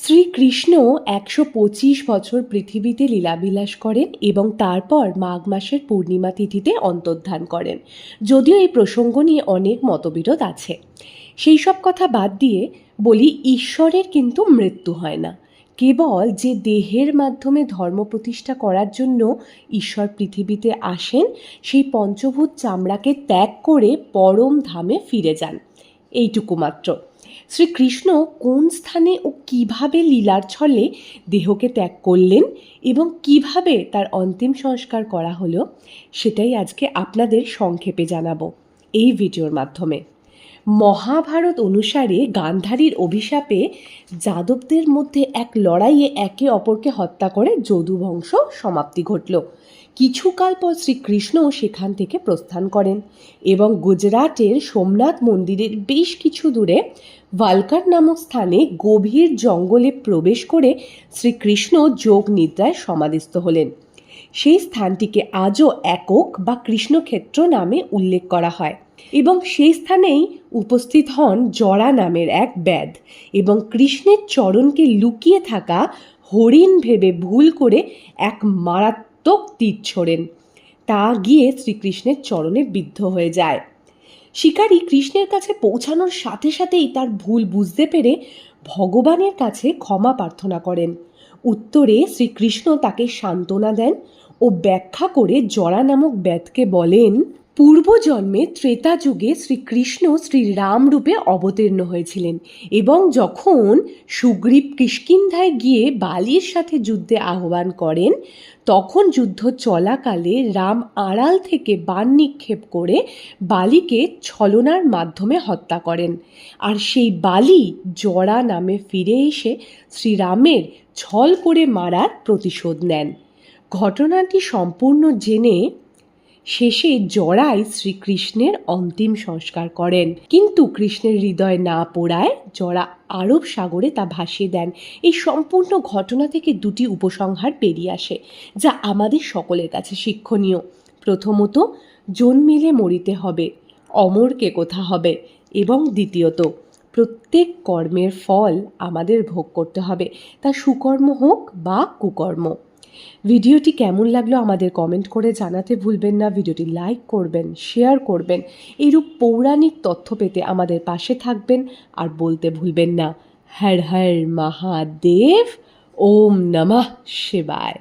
শ্রীকৃষ্ণ ১২৫ বছর পৃথিবীতে লীলাবিলাস করেন এবং তারপর মাঘ মাসের পূর্ণিমা তিথিতে অন্তর্ধান করেন। যদিও এই প্রসঙ্গ নিয়ে অনেক মতবিরোধ আছে, সেই সব কথা বাদ দিয়ে বলি, ঈশ্বরের কিন্তু মৃত্যু হয় না। কেবল যে দেহের মাধ্যমে ধর্ম প্রতিষ্ঠা করার জন্য ঈশ্বর পৃথিবীতে আসেন, সেই পঞ্চভূত চামড়াকে ত্যাগ করে পরম ধামে ফিরে যান, এইটুকু মাত্র। শ্রীকৃষ্ণ কোন স্থানে ও কিভাবে লীলার ছলে দেহকে ত্যাগ করলেন এবং কিভাবে তার অন্তিম সংস্কার করা হলো, সেটাই আজকে আপনাদের সংক্ষেপে জানাবো এই ভিডিওর মাধ্যমে। মহাভারত অনুসারে গান্ধারীর অভিশাপে যাদবদের মধ্যে এক লড়াইয়ে একে অপরকে হত্যা করে যদু বংশ সমাপ্তি ঘটল। কিছুকাল পর শ্রীকৃষ্ণ সেখান থেকে প্রস্থান করেন এবং গুজরাটের সোমনাথ মন্দিরের বেশ কিছু দূরে ভালকার নামক স্থানে গভীর জঙ্গলে প্রবেশ করে শ্রীকৃষ্ণ যোগ নিদ্রায় সমাধিস্থ হলেন। সেই স্থানটিকে আজও একক বা কৃষ্ণক্ষেত্র নামে উল্লেখ করা হয় এবং সেই স্থানেই উপস্থিত হন জরা নামের এক ব্যাধ এবং কৃষ্ণের চরণকে লুকিয়ে থাকা হরিণ ভেবে ভুল করে এক মারাত্মক তীর ছোড়েন। তা গিয়ে শ্রীকৃষ্ণের চরণে বিদ্ধ হয়ে যায়। শিকারী কৃষ্ণের কাছে পৌঁছানোর সাথে সাথেই তার ভুল বুঝতে পেরে ভগবানের কাছে ক্ষমা প্রার্থনা করেন। উত্তরে শ্রীকৃষ্ণ তাকে সান্ত্বনা দেন ও ব্যাখ্যা করে জরা নামক ব্যাধকে বলেন, পূর্বজন্মে ত্রেতা যুগে শ্রীকৃষ্ণ শ্রীরাম রূপে অবতীর্ণ হয়েছিলেন এবং যখন সুগ্রীব কিষ্কিন্ধায় গিয়ে বালির সাথে যুদ্ধে আহ্বান করেন, তখন যুদ্ধ চলাকালে রাম আড়াল থেকে বাণ নিক্ষেপ করে বালিকে ছলনার মাধ্যমে হত্যা করেন, আর সেই বালি জরা নামে ফিরে এসে শ্রীরামের ছল করে মারার প্রতিশোধ নেন। ঘটনাটি সম্পূর্ণ জেনে শেষে জরাই শ্রীকৃষ্ণের অন্তিম সংস্কার করেন, কিন্তু কৃষ্ণের হৃদয় না পোড়ায় জরা আরব সাগরে তা ভাসিয়ে দেন। এই সম্পূর্ণ ঘটনা থেকে দুটি উপসংহার বেরিয়ে আসে, যা আমাদের সকলের কাছে শিক্ষণীয়। প্রথমত, জন্মিলে মরিতে হবে, অমরকে কোথা হবে, এবং দ্বিতীয়ত, প্রত্যেক কর্মের ফল আমাদের ভোগ করতে হবে, তা সুকর্ম হোক বা কুকর্ম। ভিডিওটি কেমন লাগলো আমাদের কমেন্ট করে জানাতে ভুলবেন না। ভিডিওটি লাইক করবেন, শেয়ার করবেন। এইরূপ পৌরাণিক তথ্য পেতে আমাদের পাশে থাকবেন আর বলতে ভুলবেন না, হর হর মহাদেব, ওম নমঃ শিবায়।